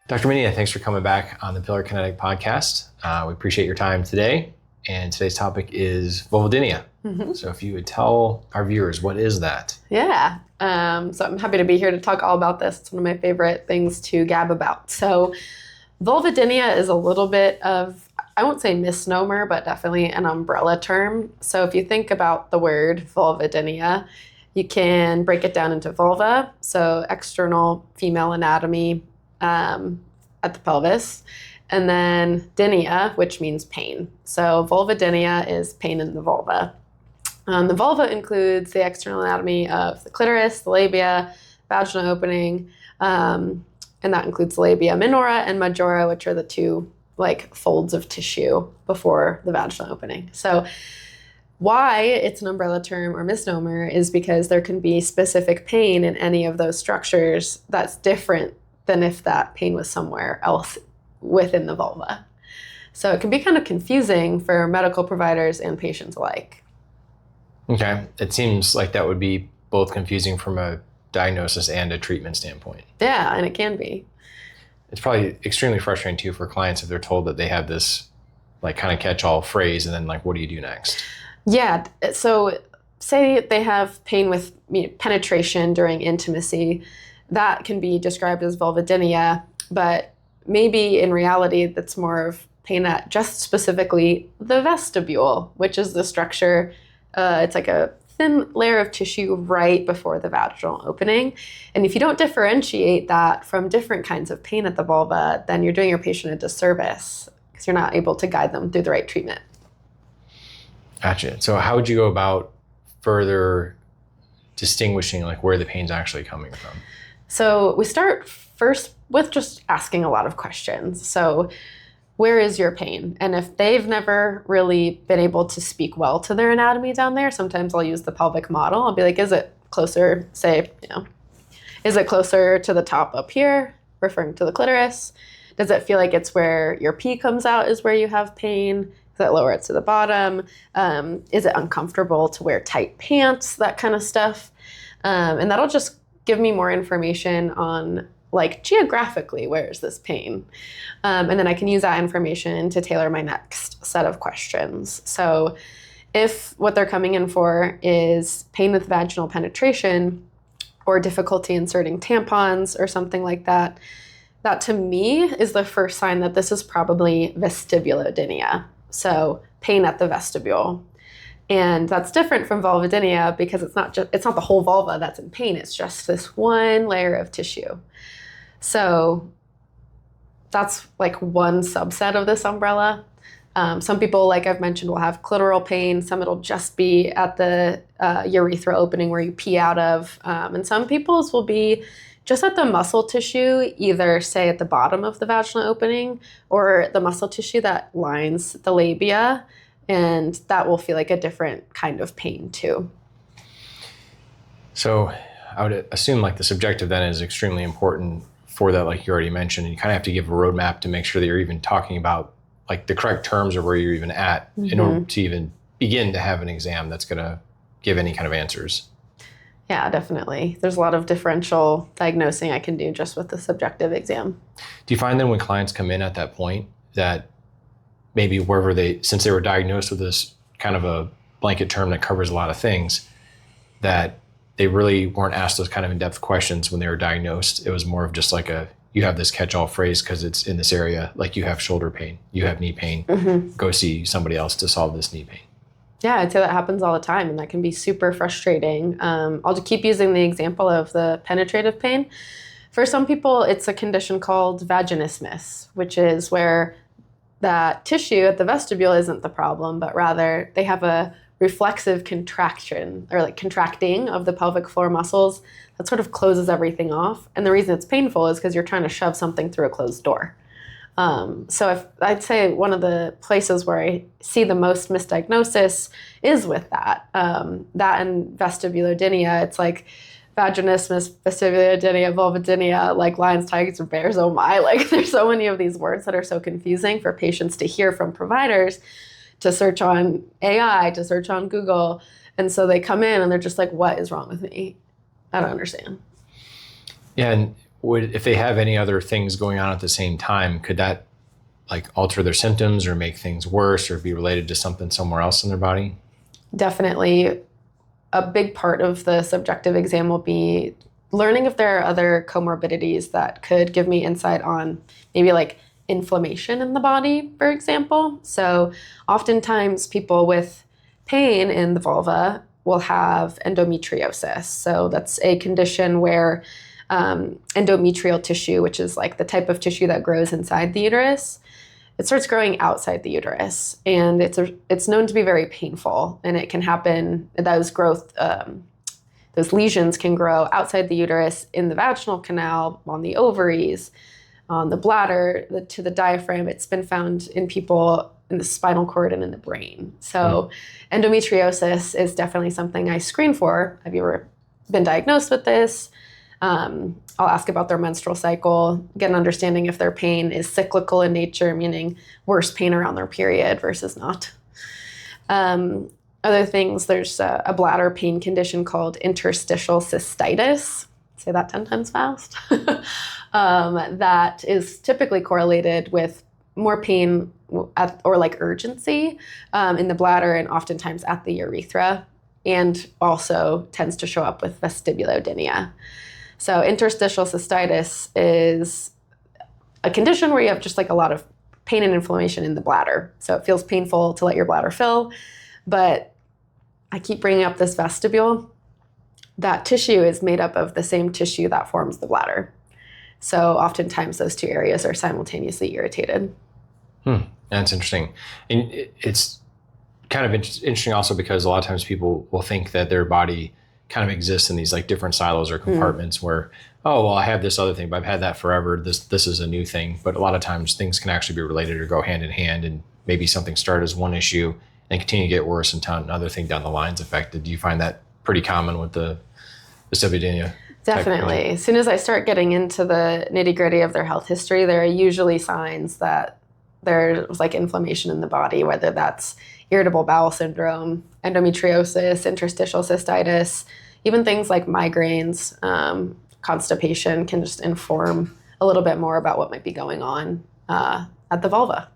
Dr. Minija, thanks for coming back on the Pillar Kinetic podcast. We appreciate your time today. And today's topic is vulvodynia. So if you would tell our viewers, what is that? Yeah. So I'm happy to be here to talk all about this. It's one of my favorite things to gab about. So vulvodynia is a little bit of, I won't say misnomer, but definitely an umbrella term. So if you think about the word vulvodynia, you can break it down into vulva, so external female anatomy at the pelvis, and then dynia, which means pain. So vulvodynia is pain in the vulva. The vulva includes the external anatomy of the clitoris, the labia, vaginal opening, and that includes the labia minora and majora, which are the two folds of tissue before the vaginal opening. So why it's an umbrella term or misnomer is because there can be specific pain in any of those structures that's different than if that pain was somewhere else within the vulva. So it can be kind of confusing for medical providers and patients alike. Okay. It seems like that would be both confusing from a diagnosis and a treatment standpoint. Yeah, and it can be. It's probably extremely frustrating too for clients if they're told that they have this kind of catch-all phrase and then what do you do next? Yeah. So say they have pain with penetration during intimacy. That can be described as vulvodynia, but maybe in reality that's more of pain at just specifically the vestibule, which is the structure. It's like a thin layer of tissue right before the vaginal opening. And if you don't differentiate that from different kinds of pain at the vulva, then you're doing your patient a disservice because you're not able to guide them through the right treatment. Gotcha. So how would you go about further distinguishing where the pain's actually coming from? So we start first with just asking a lot of questions. So where is your pain? And if they've never really been able to speak well to their anatomy down there, sometimes I'll use the pelvic model. I'll be like, is it closer, is it closer to the top up here, referring to the clitoris? Does it feel like it's where your pee comes out is where you have pain? Is it lower to the bottom? Is it uncomfortable to wear tight pants? That kind of stuff. And that'll just give me more information on geographically, where is this pain? And then I can use that information to tailor my next set of questions. So if what they're coming in for is pain with vaginal penetration or difficulty inserting tampons or something like that, that to me is the first sign that this is probably vestibulodynia. So pain at the vestibule. And that's different from vulvodynia because it's not the whole vulva that's in pain. It's just this one layer of tissue. So that's one subset of this umbrella. Some people, like I've mentioned, will have clitoral pain. Some it'll just be at the urethra opening where you pee out of. And some people's will be just at the muscle tissue, either say at the bottom of the vaginal opening or the muscle tissue that lines the labia. And that will feel like a different kind of pain too. So I would assume the subjective then is extremely important for that, like you already mentioned. You kind of have to give a roadmap to make sure that you're even talking about the correct terms or where you're even at in order to even begin to have an exam that's going to give any kind of answers. Yeah, definitely. There's a lot of differential diagnosing I can do just with the subjective exam. Do you find then when clients come in at that point that maybe since they were diagnosed with this kind of a blanket term that covers a lot of things, that they really weren't asked those kind of in-depth questions when they were diagnosed? It was more of just you have this catch-all phrase because it's in this area, you have shoulder pain, you have knee pain, go see somebody else to solve this knee pain. Yeah, I'd say that happens all the time, and that can be super frustrating. I'll just keep using the example of the penetrative pain. For some people, it's a condition called vaginismus, which is where that tissue at the vestibule isn't the problem, but rather they have a reflexive contraction or contracting of the pelvic floor muscles that sort of closes everything off. And the reason it's painful is because you're trying to shove something through a closed door. So if I'd say one of the places where I see the most misdiagnosis is with that and vestibulodynia. It's vaginismus, vestibulodynia, vulvodynia, lions, tigers, or bears, oh my. There's so many of these words that are so confusing for patients to hear from providers, to search on AI, to search on Google. And so they come in and they're just what is wrong with me? I don't understand. Yeah, and if they have any other things going on at the same time, could that like alter their symptoms or make things worse or be related to something somewhere else in their body? Definitely. A big part of the subjective exam will be learning if there are other comorbidities that could give me insight on maybe like inflammation in the body, for example. So oftentimes people with pain in the vulva will have endometriosis. So that's a condition where endometrial tissue, which is like the type of tissue that grows inside the uterus, it starts growing outside the uterus, and it's known to be very painful, and it can happen. Those lesions can grow outside the uterus, in the vaginal canal, on the ovaries, on the bladder, to the diaphragm. It's been found in people in the spinal cord and in the brain. So endometriosis is definitely something I screen for. Have you ever been diagnosed with this? I'll ask about their menstrual cycle, get an understanding if their pain is cyclical in nature, meaning worse pain around their period versus not. Other things, there's a bladder pain condition called interstitial cystitis. Say that 10 times fast. That is typically correlated with more pain or like urgency in the bladder and oftentimes at the urethra, and also tends to show up with vestibulodynia. So interstitial cystitis is a condition where you have just like a lot of pain and inflammation in the bladder. So it feels painful to let your bladder fill, but I keep bringing up this vestibule. That tissue is made up of the same tissue that forms the bladder. So oftentimes those two areas are simultaneously irritated. That's interesting. And it's kind of interesting also because a lot of times people will think that their body kind of exists in these like different silos or compartments where, oh, well, I have this other thing, but I've had that forever. This is a new thing. But a lot of times things can actually be related or go hand in hand, and maybe something started as one issue and continue to get worse until another thing down the line's affected. Do you find that pretty common with the Vestibulodynia? Definitely. As soon as I start getting into the nitty-gritty of their health history, there are usually signs that there's like inflammation in the body, whether that's irritable bowel syndrome, endometriosis, interstitial cystitis, even things like migraines, constipation can just inform a little bit more about what might be going on at the vulva.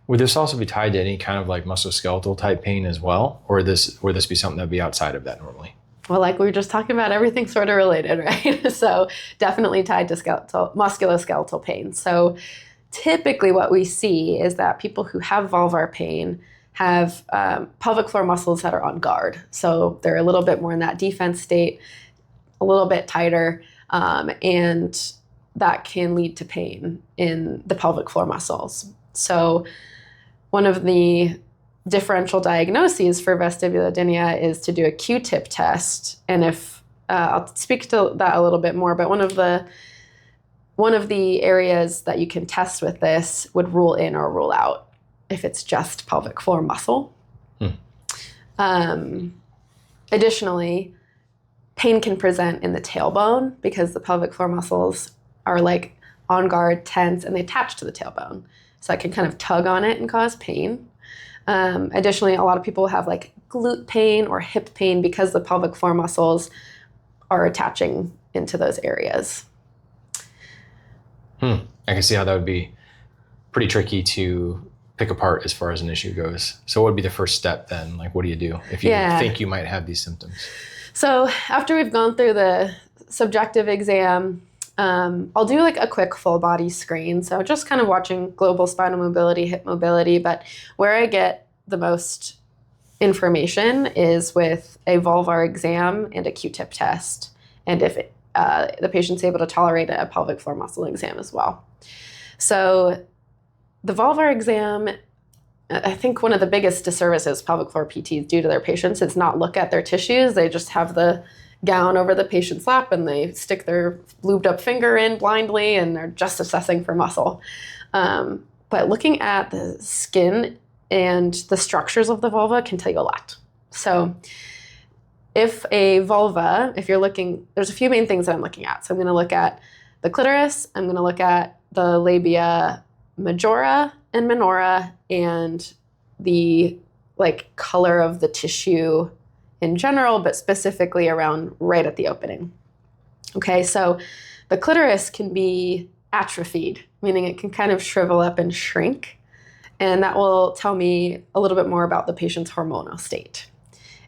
Would this also be tied to any kind of like musculoskeletal type pain as well? Or would this be something that would be outside of that normally? Well, like we were just talking about, everything's sort of related, right? So definitely tied to musculoskeletal pain. So typically what we see is that people who have vulvar pain have pelvic floor muscles that are on guard. So they're a little bit more in that defense state, a little bit tighter, and that can lead to pain in the pelvic floor muscles. So one of the differential diagnoses for vestibulodynia is to do a Q-tip test. And if I'll speak to that a little bit more, but one of the areas that you can test with this would rule in or rule out if it's just pelvic floor muscle. Additionally, pain can present in the tailbone because the pelvic floor muscles are like on guard, tense, and they attach to the tailbone. So that can kind of tug on it and cause pain. Additionally, a lot of people have like glute pain or hip pain because the pelvic floor muscles are attaching into those areas. I can see how that would be pretty tricky to pick apart as far as an issue goes. So what would be the first step then? Like, what do you do if you think you might have these symptoms? So after we've gone through the subjective exam, I'll do like a quick full body screen. So just kind of watching global spinal mobility, hip mobility, but where I get the most information is with a vulvar exam and a Q-tip test. And if the patient's able to tolerate a pelvic floor muscle exam as well. So the vulvar exam, I think one of the biggest disservices pelvic floor PTs do to their patients is not look at their tissues. They just have the gown over the patient's lap and they stick their lubed up finger in blindly and they're just assessing for muscle. But looking at the skin and the structures of the vulva can tell you a lot. So if you're looking, there's a few main things that I'm looking at. So I'm going to look at the clitoris, I'm going to look at the labia majora and minora, and the like color of the tissue in general, but specifically around right at the opening. Okay, so The clitoris can be atrophied, meaning it can kind of shrivel up and shrink. And that will tell me a little bit more about the patient's hormonal state.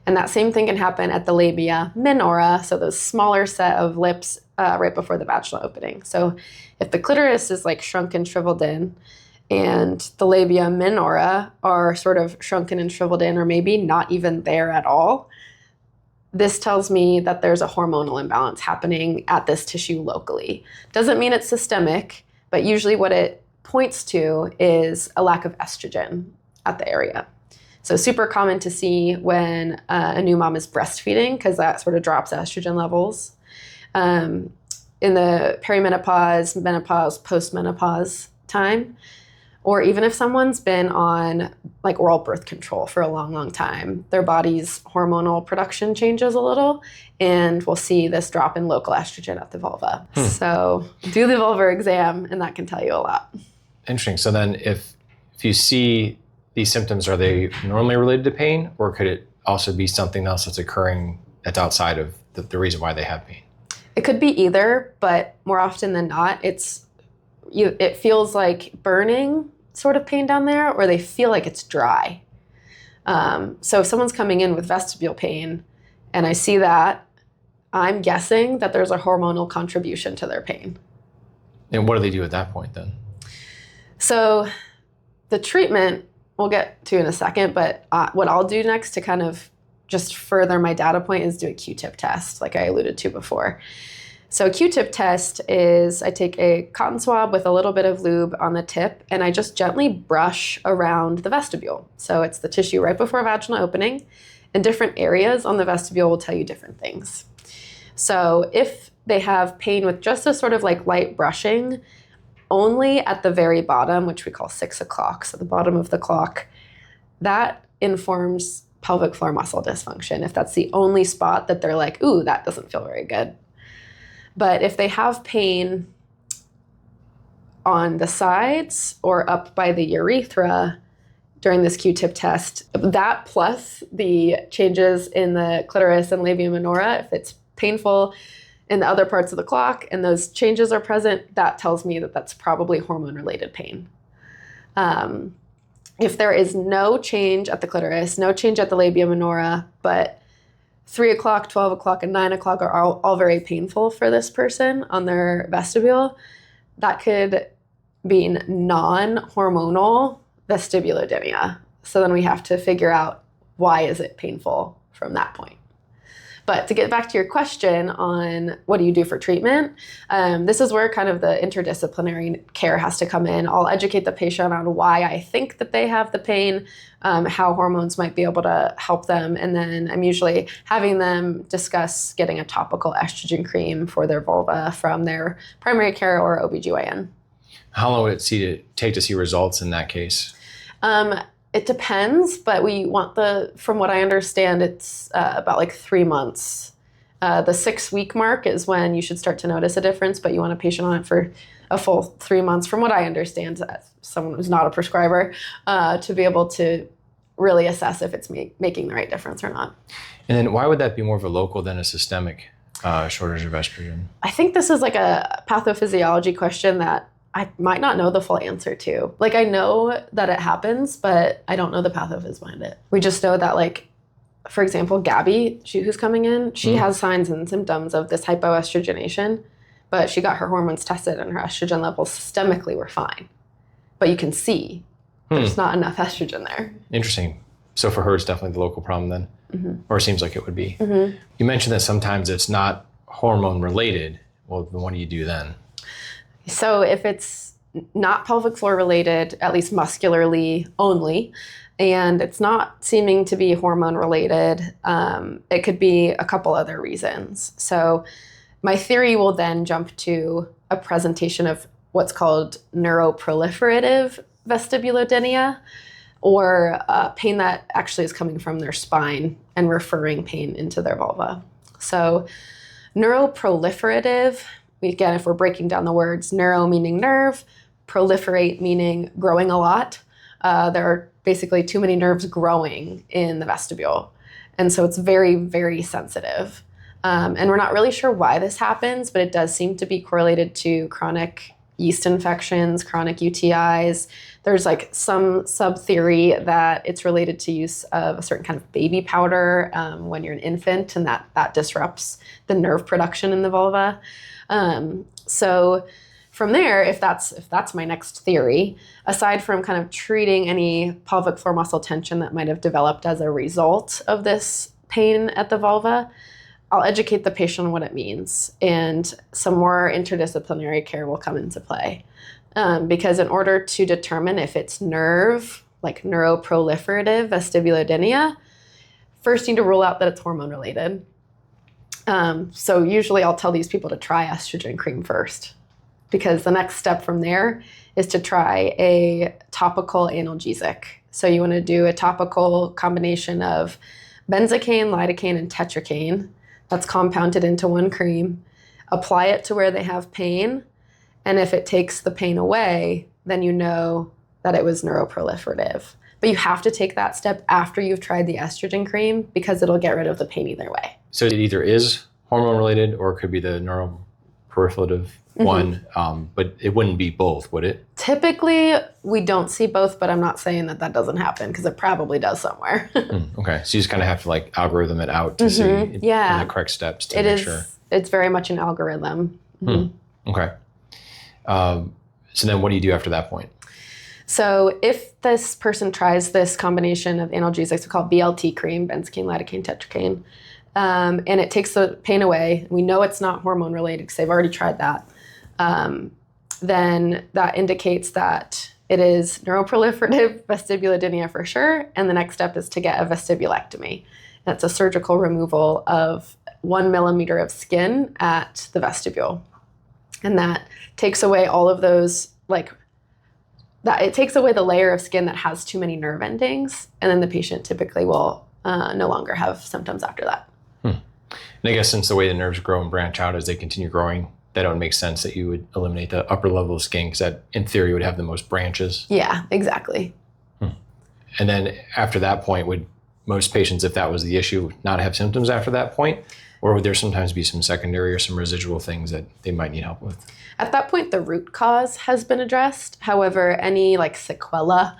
And that same thing can happen at the labia minora, so those smaller set of lips right before the vaginal opening. So if the clitoris is like shrunk and shriveled in, and the labia minora are sort of shrunken and shriveled in, or maybe not even there at all, this tells me that there's a hormonal imbalance happening at this tissue locally. Doesn't mean it's systemic, but usually what it points to is a lack of estrogen at the area. So super common to see when a new mom is breastfeeding, because that sort of drops estrogen levels. In the perimenopause, menopause, postmenopause time, or even if someone's been on like oral birth control for a long, long time, their body's hormonal production changes a little, and we'll see this drop in local estrogen at the vulva. So do the vulvar exam, and that can tell you a lot. Interesting. So then if you see these symptoms, are they normally related to pain, or could it also be something else that's occurring that's outside of the reason why they have pain? It could be either, but more often than not, it feels like burning sort of pain down there, or they feel like it's dry. So if someone's coming in with vestibule pain and I see that, I'm guessing that there's a hormonal contribution to their pain. And what do they do at that point then? So the treatment we'll get to in a second, but what I'll do next to kind of just further my data point is do a Q-tip test, like I alluded to before. So a Q-tip test is I take a cotton swab with a little bit of lube on the tip, and I just gently brush around the vestibule. So it's the tissue right before vaginal opening, and different areas on the vestibule will tell you different things. So if they have pain with just a sort of like light brushing, only at the very bottom, which we call 6 o'clock, so the bottom of the clock, that informs pelvic floor muscle dysfunction, if that's the only spot that they're like, ooh, that doesn't feel very good. But if they have pain on the sides or up by the urethra during this Q-tip test, that plus the changes in the clitoris and labia minora, if it's painful in the other parts of the clock and those changes are present, that tells me that that's probably hormone-related pain. If there is no change at the clitoris, no change at the labia minora, but 3 o'clock, 12 o'clock, and 9 o'clock are all very painful for this person on their vestibule, that could be non-hormonal vestibulodynia. So then we have to figure out why is it painful from that point. But to get back to your question on what do you do for treatment, this is where kind of the interdisciplinary care has to come in. I'll educate the patient on why I think that they have the pain, how hormones might be able to help them, and then I'm usually having them discuss getting a topical estrogen cream for their vulva from their primary care or OBGYN. How long would it take to see results in that case? It depends, but we want from what I understand, it's about like 3 months. The 6-week mark is when you should start to notice a difference, but you want a patient on it for a full 3 months, from what I understand, as someone who's not a prescriber, to be able to really assess if it's making the right difference or not. And then why would that be more of a local than a systemic shortage of estrogen? I think this is like a pathophysiology question that I might not know the full answer to. Like, I know that it happens, but I don't know the pathophys behind it. We just know that, like, for example, Gabby, who's coming in, she has signs and symptoms of this hypoestrogenation, but she got her hormones tested and her estrogen levels systemically were fine. But you can see there's not enough estrogen there. Interesting. So for her, it's definitely the local problem then, or it seems like it would be. Mm-hmm. You mentioned that sometimes it's not hormone related. Well, then what do you do then? So if it's not pelvic floor related, at least muscularly only, and it's not seeming to be hormone related, it could be a couple other reasons. So my theory will then jump to a presentation of what's called neuroproliferative vestibulodynia, or pain that actually is coming from their spine and referring pain into their vulva. So neuroproliferative, again, if we're breaking down the words, neuro meaning nerve, proliferate meaning growing a lot. There are basically too many nerves growing in the vestibule. And so it's very, very sensitive. And we're not really sure why this happens, but it does seem to be correlated to chronic yeast infections, chronic UTIs. There's like some sub-theory that it's related to use of a certain kind of baby powder when you're an infant, and that disrupts the nerve production in the vulva. So from there, if that's my next theory, aside from kind of treating any pelvic floor muscle tension that might have developed as a result of this pain at the vulva, I'll educate the patient on what it means, and some more interdisciplinary care will come into play. Because in order to determine if it's nerve, like neuroproliferative vestibulodynia, first you need to rule out that it's hormone related. So usually I'll tell these people to try estrogen cream first, because the next step from there is to try a topical analgesic. So you want to do a topical combination of benzocaine, lidocaine, and tetracaine that's compounded into one cream. Apply it to where they have pain, and if it takes the pain away, then you know that it was neuroproliferative. But you have to take that step after you've tried the estrogen cream, because it'll get rid of the pain either way. So it either is hormone related or it could be the neuroproliferative one, but it wouldn't be both, would it? Typically, we don't see both, but I'm not saying that doesn't happen, because it probably does somewhere. Okay, so you just kind of have to like algorithm it out to see the correct steps to make sure. It's very much an algorithm. Okay. So then what do you do after that point? So if this person tries this combination of analgesics, we call it BLT cream, benzocaine, lidocaine, tetracaine, and it takes the pain away, we know it's not hormone related because they've already tried that, then that indicates that it is neuroproliferative vestibulodynia for sure, and the next step is to get a vestibulectomy. That's a surgical removal of 1 millimeter of skin at the vestibule. And that takes away all of those, it takes away the layer of skin that has too many nerve endings, and then the patient typically will no longer have symptoms after that. And I guess since the way the nerves grow and branch out as they continue growing, that would make sense that you would eliminate the upper level of skin, because that, in theory, would have the most branches. Yeah, exactly. And then after that point, would most patients, if that was the issue, not have symptoms after that point? Or would there sometimes be some secondary or some residual things that they might need help with? At that point, the root cause has been addressed. However, any sequela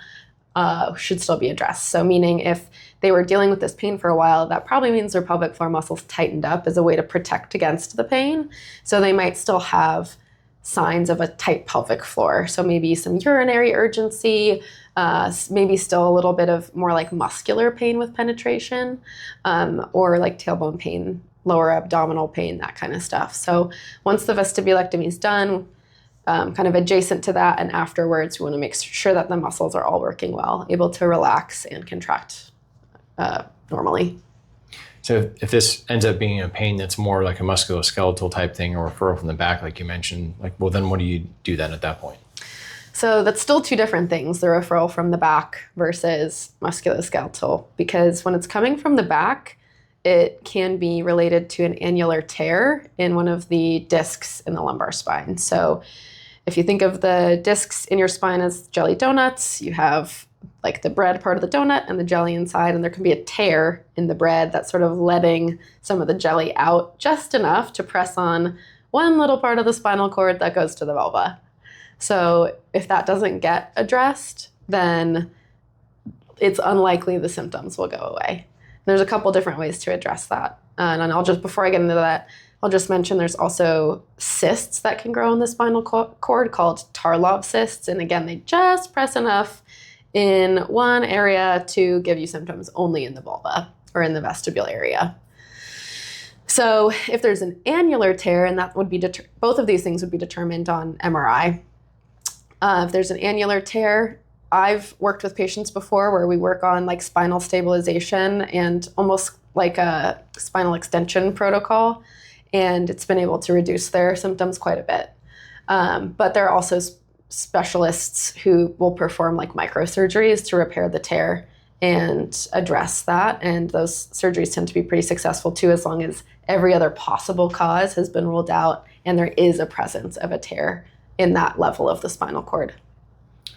should still be addressed. So meaning if they were dealing with this pain for a while, that probably means their pelvic floor muscles tightened up as a way to protect against the pain. So they might still have signs of a tight pelvic floor. So maybe some urinary urgency, maybe still a little bit of more muscular pain with penetration, or tailbone pain, lower abdominal pain, that kind of stuff. So once the vestibulectomy is done, kind of adjacent to that and afterwards, we want to make sure that the muscles are all working well, able to relax and contract normally. So if this ends up being a pain that's more like a musculoskeletal type thing or referral from the back, like you mentioned, well, then what do you do then at that point? So that's still two different things, the referral from the back versus musculoskeletal, because when it's coming from the back, it can be related to an annular tear in one of the discs in the lumbar spine. So if you think of the discs in your spine as jelly donuts, you have the bread part of the donut and the jelly inside, and there can be a tear in the bread that's sort of letting some of the jelly out just enough to press on one little part of the spinal cord that goes to the vulva. So if that doesn't get addressed, then it's unlikely the symptoms will go away. There's a couple different ways to address that. And before I get into that, I'll just mention there's also cysts that can grow in the spinal cord called Tarlov cysts. And again, they just press enough in one area to give you symptoms only in the vulva or in the vestibule area. So if there's an annular tear, and that would be both of these things would be determined on MRI. If there's an annular tear, I've worked with patients before where we work on spinal stabilization and almost like a spinal extension protocol, and it's been able to reduce their symptoms quite a bit. But there are also specialists who will perform microsurgeries to repair the tear and address that, and those surgeries tend to be pretty successful too, as long as every other possible cause has been ruled out and there is a presence of a tear in that level of the spinal cord.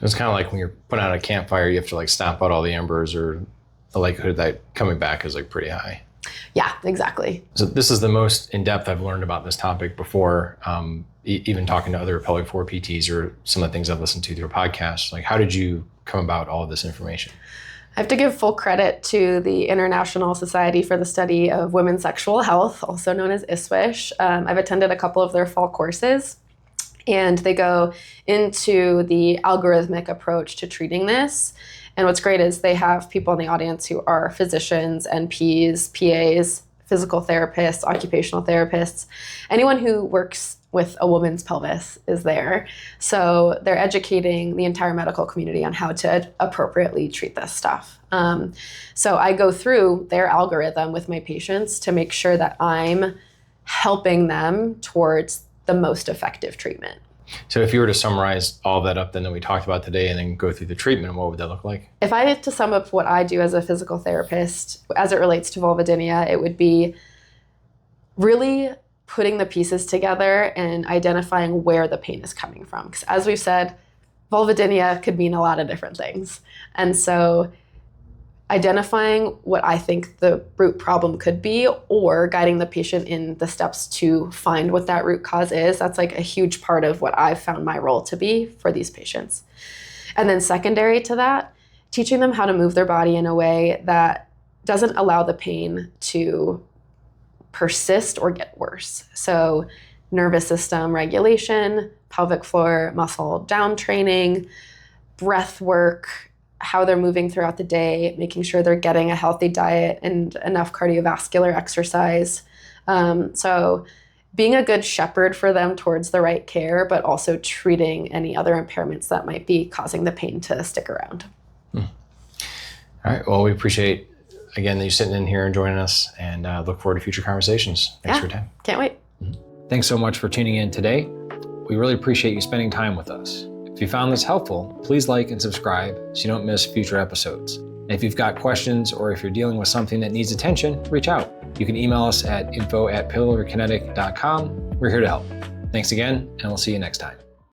It's kind of like when you're putting out a campfire, you have to stomp out all the embers, or the likelihood that coming back is pretty high. Yeah, exactly. So this is the most in-depth I've learned about this topic before, even talking to other pelvic floor PTs or some of the things I've listened to through podcasts. Like, how did you come about all of this information? I have to give full credit to the International Society for the Study of Women's Sexual Health, also known as ISWISH. I've attended a couple of their fall courses, and they go into the algorithmic approach to treating this. And what's great is they have people in the audience who are physicians, NPs, PAs, physical therapists, occupational therapists. Anyone who works with a woman's pelvis is there. So they're educating the entire medical community on how to appropriately treat this stuff. So I go through their algorithm with my patients to make sure that I'm helping them towards the most effective treatment. So if you were to summarize all that up then that we talked about today and then go through the treatment, what would that look like? If I had to sum up what I do as a physical therapist as it relates to vulvodynia, it would be really putting the pieces together and identifying where the pain is coming from. Because as we've said, vulvodynia could mean a lot of different things. And so identifying what I think the root problem could be, or guiding the patient in the steps to find what that root cause is, that's like a huge part of what I've found my role to be for these patients. And then secondary to that, teaching them how to move their body in a way that doesn't allow the pain to persist or get worse. So nervous system regulation, pelvic floor muscle down training, breath work, how they're moving throughout the day, making sure they're getting a healthy diet and enough cardiovascular exercise. So being a good shepherd for them towards the right care, but also treating any other impairments that might be causing the pain to stick around. All right. Well, we appreciate, again, that you're sitting in here and joining us, and look forward to future conversations. Thanks for your time. Can't wait. Thanks so much for tuning in today. We really appreciate you spending time with us. If you found this helpful, please like and subscribe so you don't miss future episodes. And if you've got questions or if you're dealing with something that needs attention, reach out. You can email us at info@pelvic.com. We're here to help. Thanks again, and we'll see you next time.